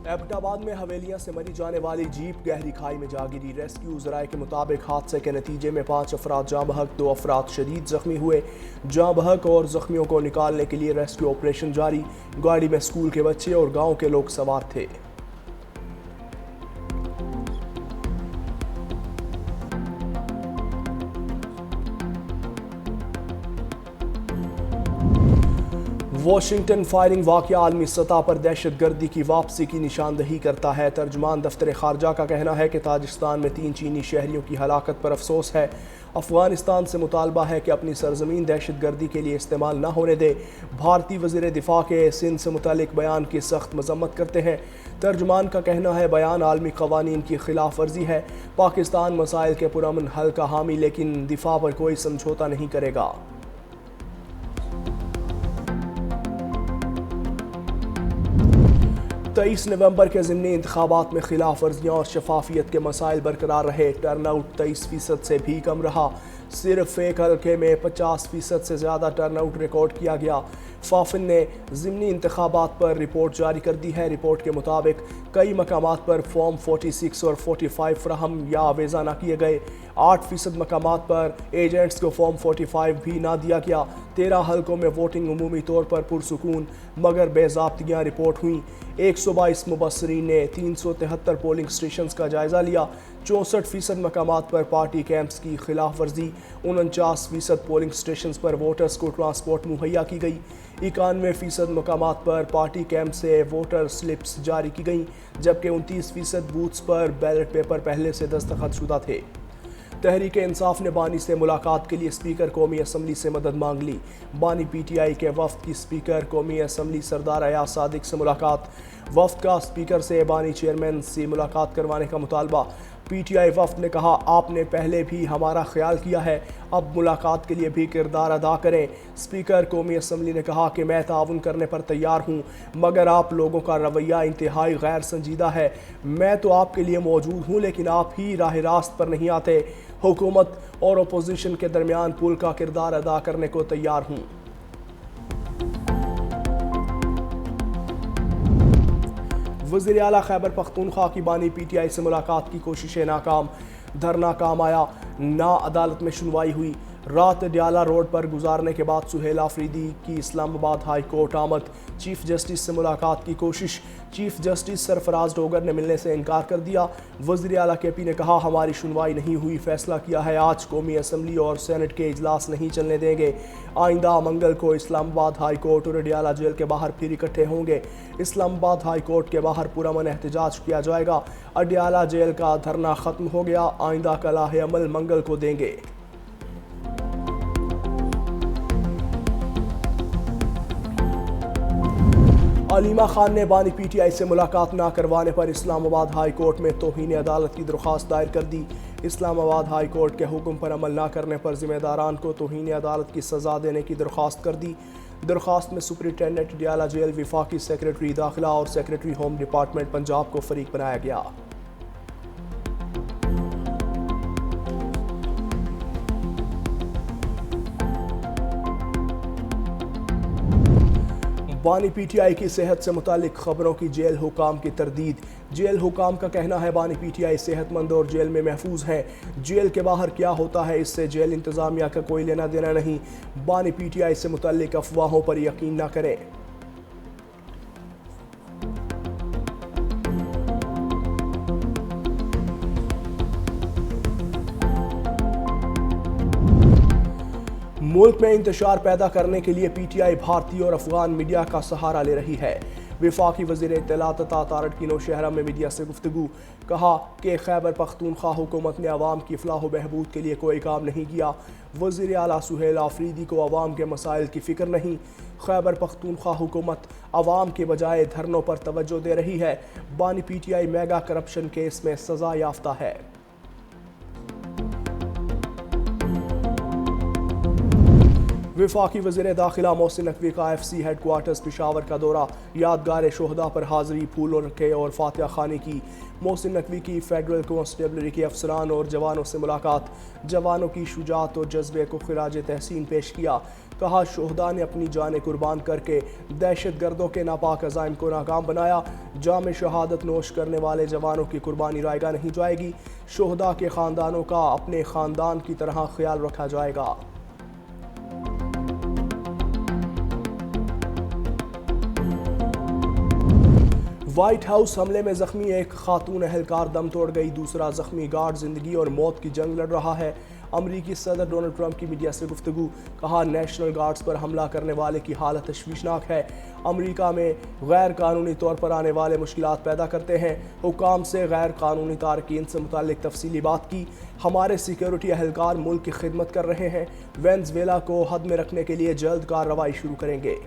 एबटाबाद में हवेलियां से मरी जाने वाली जीप गहरी खाई में जा गिरी। रेस्क्यू जराये के मुताबिक हादसे के नतीजे में 5 अफराद जाँ बहक, 2 अफराद शदीद जख्मी हुए। जाँ बहक और जख्मियों को निकालने के लिए रेस्क्यू ऑपरेशन जारी। गाड़ी में स्कूल के बच्चे और गाँव के लोग सवार थे। वाशिंगटन फायरिंग वाक़या आलमी सतह पर दहशत गर्दी की वापसी की निशानदही करता है। तर्जुमान दफ्तर खारजा का कहना है कि ताजिकिस्तान में 3 चीनी शहरियों की हलाकत पर अफसोस है। अफगानिस्तान से मुतालबा है कि अपनी सरजमीन दहशत गर्दी के लिए इस्तेमाल न होने दे। भारतीय वज़ीर दिफा के सिंध से मुतालिक बयान की सख्त मजम्मत करते हैं। तर्जुमान का कहना है बयान आलमी कवानीन की खिलाफ वर्जी है। पाकिस्तान मसाइल के पुरअमन हल का हामी, लेकिन दिफा पर कोई समझौता नहीं करेगा। 23 नवंबर के ज़िमनी इंतखाबात में खिलाफ वर्जियाँ और शफाफियत के मसाइल बरकरार रहे। टर्नआउट 23% से भी कम रहा। सिर्फ एक हल्के में 50% से ज़्यादा टर्नआउट रिकॉर्ड किया गया। फाफिन ने ज़िमनी इंतखाबात पर रिपोर्ट जारी कर दी है। रिपोर्ट के मुताबिक कई मकामात पर फॉर्म 46 और 45 फराहम या आवेज़ा न किए गए। 8% मकामात पर एजेंट्स को फॉर्म 45 भी ना दिया गया। 13 हल्कों में वोटिंग अमूमी तौर पर पुरसुकून मगर बेज़ाब्तियाँ रिपोर्ट हुई। 122 मुबस्सरीन ने 373 पोलिंग स्टेशन का जायज़ा लिया। 64% मकामात पर पार्टी कैंप्स की खिलाफ वर्जी। 49% पोलिंग स्टेशन पर वोटर्स को ट्रांसपोर्ट मुहैया की गई। 91% मकामात पर पार्टी कैंप से वोटर स्लिप्स जारी की गई, जबकि 29% बूथ्स पर बैलेट पेपर पहले से दस्तखत शुदा थे। तहरीक इंसाफ ने बानी से मुलाकात के लिए स्पीकर कौमी असम्बली से मदद मांग ली। बानी PTI के वफ्द की स्पीकर कौमी असम्बली सरदार अयाज सादिक से मुलाकात। वफ्द का स्पीकर से बानी चेयरमैन से मुलाकात करवाने का मुतालबा। PTI वफ्द ने कहा आपने पहले भी हमारा ख्याल किया है, अब मुलाकात के लिए भी किरदार अदा करें। स्पीकर कौमी असम्बली ने कहा कि मैं ताउन करने पर तैयार हूँ, मगर आप लोगों का रवैया इंतहाई गैर संजीदा है। मैं तो आपके लिए मौजूद हूँ, लेकिन आप ही राह रास्त पर नहीं आते। हुकूमत और अपोजिशन के दरमियान पुल का किरदार अदा करने को तैयार हूँ। वज़ीर आला खैबर पख्तूनख्वा की बानी PTI से मुलाकात की कोशिशें नाकाम। धरना काम आया ना, अदालत में सुनवाई हुई। रात डियाला रोड पर गुजारने के बाद सुहेल आफरीदी की इस्लामाबाद हाई कोर्ट आमद। चीफ जस्टिस से मुलाकात की कोशिश। चीफ जस्टिस सरफराज डोगर ने मिलने से इनकार कर दिया। वज़ीर आला KP ने कहा हमारी सुनवाई नहीं हुई, फैसला किया है आज कौमी असम्बली और सेनेट के इजलास नहीं चलने देंगे। आइंदा मंगल को इस्लामाबाद हाई कोर्ट और डियाला जेल के बाहर फिर इकट्ठे होंगे। इस्लामाबाद हाई कोर्ट के बाहर पुरअमन एहतजाज किया जाएगा। अडियाला जेल का धरना खत्म हो गया, आइंदा का लाहे अमल मंगल को देंगे। अलीमा खान ने बानी PTI से मुलाकात ना करवाने पर इस्लामाबाद हाई कोर्ट में तौहीन अदालत की दरख्वास्त दायर कर दी। इस्लामाबाद हाई कोर्ट के हुक्म पर अमल ना करने पर जिम्मेदारान को तौहीन अदालत की सज़ा देने की दरख्वास्त कर दी। दरख्वास्त में सुपरिटेंडेंट डियाला जेल, विफाकी सेक्रेटरी दाखिला और सेक्रेटरी होम डिपार्टमेंट पंजाब को फरीक बनाया गया। बानी PTI की सेहत से मुतालिक खबरों की जेल हुकाम की तरदीद। जेल हुकाम का कहना है बानी PTI सेहतमंद और जेल में महफूज हैं। जेल के बाहर क्या होता है इससे जेल इंतज़ामिया का कोई लेना देना नहीं। बानी PTI से मुतालिक अफवाहों पर यकीन न करें। मुल्क में इंतशार पैदा करने के लिए PTI भारतीय और अफगान मीडिया का सहारा ले रही है। विफाकी वज़ीर इत्तलात तारड़ की नौशहरा में मीडिया से गुफ्तगू। कहा कि खैबर पख्तूनख्वा हुकूमत ने अवाम की फलाह व बहबूद के लिए कोई काम नहीं किया। वज़ीर आला सुहेल आफरीदी को अवाम के मसाइल की फ़िक्र नहीं। खैबर पख्तूनख्वा हुकूमत अवाम के बजाय धरनों पर तवज्जो दे रही है। बानी PTI मेगा करप्शन केस में सज़ा याफ्ता है। वफाकी वज़ीर दाखिला मोहसिन नकवी का FC हेडक्वार्टर्स पेशावर का दौरा। यादगार शोहदा पर हाज़री, फूल रखे और फातिहा खानी की। मोहसिन नकवी की फेडरल कॉन्स्टेबलरी के अफसरान और जवानों से मुलाकात। जवानों की शुजाअत और जज्बे को खिराज तहसीन पेश किया। कहा, शोहदा ने अपनी जानें कुर्बान करके दहशतगर्दों के नापाक अज़ाइम को नाकाम बनाया। जाम शहादत नोश करने वाले जवानों की कुर्बानी रायगा नहीं जाएगी। शोहदा के ख़ानदानों का अपने ख़ानदान की तरह ख्याल रखा जाएगा। व्हाइट हाउस हमले में जख्मी एक खातून अहलकार दम तोड़ गई, दूसरा जख्मी गार्ड जिंदगी और मौत की जंग लड़ रहा है। अमरीकी सदर डोनाल्ड ट्रंप की मीडिया से गुफ्तगू, कहा, नेशनल गार्ड्स पर हमला करने वाले की हालत तशवीशनाक है। अमरीका में गैर कानूनी तौर पर आने वाले मुश्किलात पैदा करते हैं। हुकाम से गैर कानूनी तारकीन से मुताल्लिक तफसीली बात की। हमारे सिक्योरिटी अहलकार मुल्क की खिदमत कर रहे हैं। वेनेज़ुएला को हद में रखने के लिए जल्द कार्रवाई शुरू करेंगे।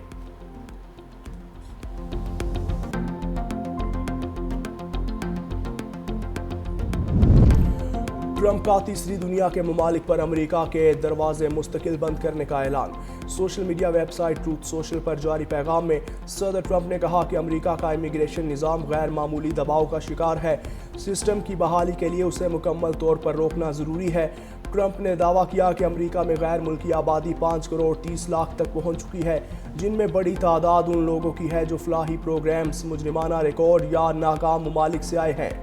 ट्रंप का तीसरी दुनिया के ममालिक पर अमेरिका के दरवाजे मुस्तकिल बंद करने का ऐलान। Social media website truth social पर जारी पैगाम में सदर ट्रंप ने कहा कि अमेरिका का इमिग्रेशन निज़ाम गैर मामूली दबाव का शिकार है। सिस्टम की बहाली के लिए उसे मुकम्मल तौर पर रोकना ज़रूरी है। ट्रंप ने दावा किया कि अमेरिका में गैर मुल्की आबादी 5 करोड़ 30 लाख तक पहुंच चुकी है, जिनमें बड़ी तादाद उन लोगों की है जो फलाही प्रोग्राम्स, मुजरिमाना रिकॉर्ड या नाकाम ममालिक से आए हैं।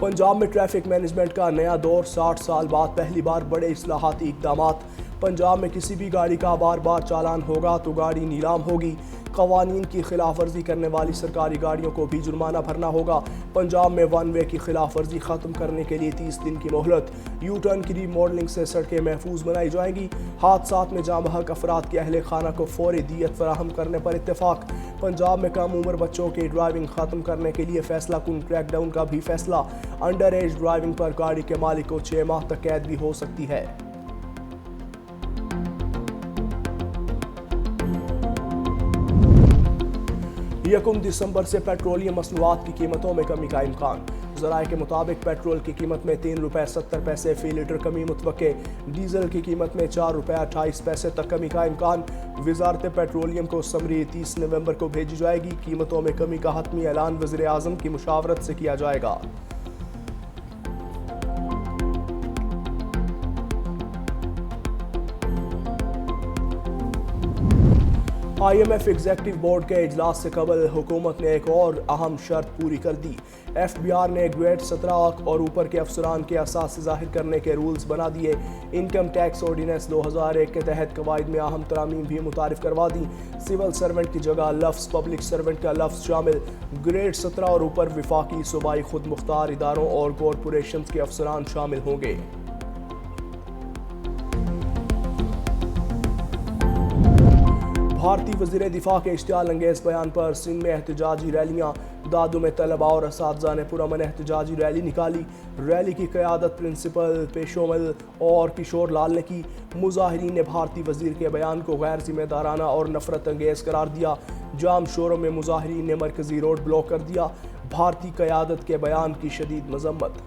पंजाब में ट्रैफिक मैनेजमेंट का नया दौर, 60 साल बाद पहली बार बड़े इस्लाहाती इक़दामात। पंजाब में किसी भी गाड़ी का बार बार चालान होगा तो गाड़ी नीलाम होगी। कवानीन की खिलाफ वर्जी करने वाली सरकारी गाड़ियों को भी जुर्माना भरना होगा। पंजाब में वन वे की खिलाफ वर्जी खत्म करने के लिए 30 दिन की मोहलत। यू टर्न की रीमॉडलिंग से सड़कें महफूज बनाई जाएंगी। हादसात में जाँ बहक अफराद के अहले खाना को फौरी दियत फराहम करने पर इत्तेफाक। पंजाब में कम उम्र बच्चों की ड्राइविंग खत्म करने के लिए फैसला कुन क्रैकडाउन का भी फैसला। अंडर एज ड्राइविंग पर गाड़ी के मालिक को 6 माह तक कैद भी हो सकती है। यकम दिसंबर से पेट्रोलियम मसनूआत की कीमतों में कमी का इम्कान। ज़राए के मुताबिक पेट्रोल की कीमत में 3 रुपये 70 पैसे फी लीटर कमी मुतवक्के। डीजल की कीमत में 4 रुपये 28 पैसे तक कमी का इम्कान। वजारत पेट्रोलियम को समरी 30 नवंबर को भेजी जाएगी। कीमतों में कमी का हतमी ऐलान वज़ीर आज़म की मुशावरत से किया जाएगा। IMF एग्जेक्टिव बोर्ड के इजलास से कबल हुकूमत ने एक और अहम शर्त पूरी कर दी। FBR ने ग्रेड 17 और ऊपर के अफसरान के असास जाहिर करने के रूल्स बना दिए। इनकम टैक्स ऑर्डिनेंस 2001 के तहत कवायद में अहम तरामीम भी मुतारिफ करवा दी। सिविल सर्वेंट की जगह लफ्ज़ पब्लिक सर्वेंट का लफ्ज़ शामिल। ग्रेड 17 और ऊपर विफाकी, सूबाई खुद मुख्तार इदारों और कॉरपोरेशन के अफसरान शामिल होंगे। भारतीय वज़ीर दिफा के इश्तियाल अंगेज़ बयान पर सिंध में एहतजाजी रैलियाँ। दादू में तलबा और असातिज़ा ने पुरअमन एहतजाजी रैली निकाली। रैली की क़यादत प्रिंसिपल पेशोमल और किशोर लाल ने की। मुजाहिरीन ने भारतीय वज़ीर के बयान को गैर जिम्मेदाराना और नफरत अंगेज़ करार दिया। जाम शोरों में मुजाहिरीन ने मरकज़ी रोड ब्लॉक कर दिया। भारतीय क़यादत के बयान की शदीद मज़म्मत।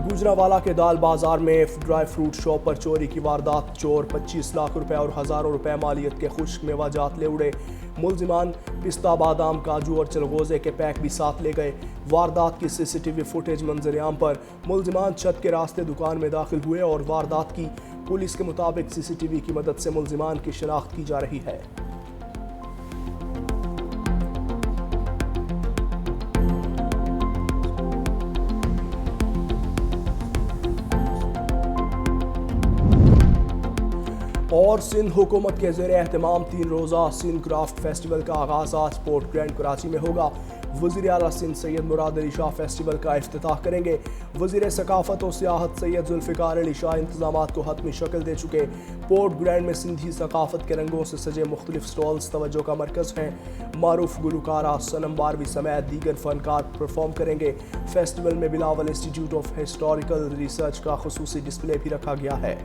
गुजरावाला के दाल बाजार में ड्राई फ्रूट शॉप पर चोरी की वारदात। चोर 25 लाख रुपए और हज़ारों रुपए मालियत के खुश्क मेवाजात ले उड़े। मुलजिमान पिस्ता, बादाम, काजू और चलगोज़े के पैक भी साथ ले गए। वारदात की CCTV फुटेज मंजर-ए-आम पर। मुलजिमान छत के रास्ते दुकान में दाखिल हुए और वारदात की। पुलिस के मुताबिक CCTV की मदद से मुलजिमान की शनाख्त की जा रही है। और सिंध हुकूमत के ज़ेर एहतमाम 3 रोज़ा सिंध क्राफ्ट फेस्टिवल का आगाज़ आज पोर्ट ग्रैंड कराची में होगा। वज़ीर आला सिंध सैयद मुराद अली शाह फेस्टिवल का इफ्तिताह करेंगे। वज़ीर सकाफ़त और सियाहत सैयद जुल्फ़िकार अली शाह इंतज़ामात को हतमी शक्ल दे चुके। पोर्ट ग्रैंड में सिंधी सकाफ़त के रंगों से सजे मुख्तलिफ स्टॉल्स तवज्जो का मरकज़ हैं। मारूफ गुलकारा सनम बारवी समेत दीगर फ़नकार परफॉर्म करेंगे। फेस्टिवल में Bilawal institute of historical research का खुसूसी डिस्प्ले भी रखा गया है।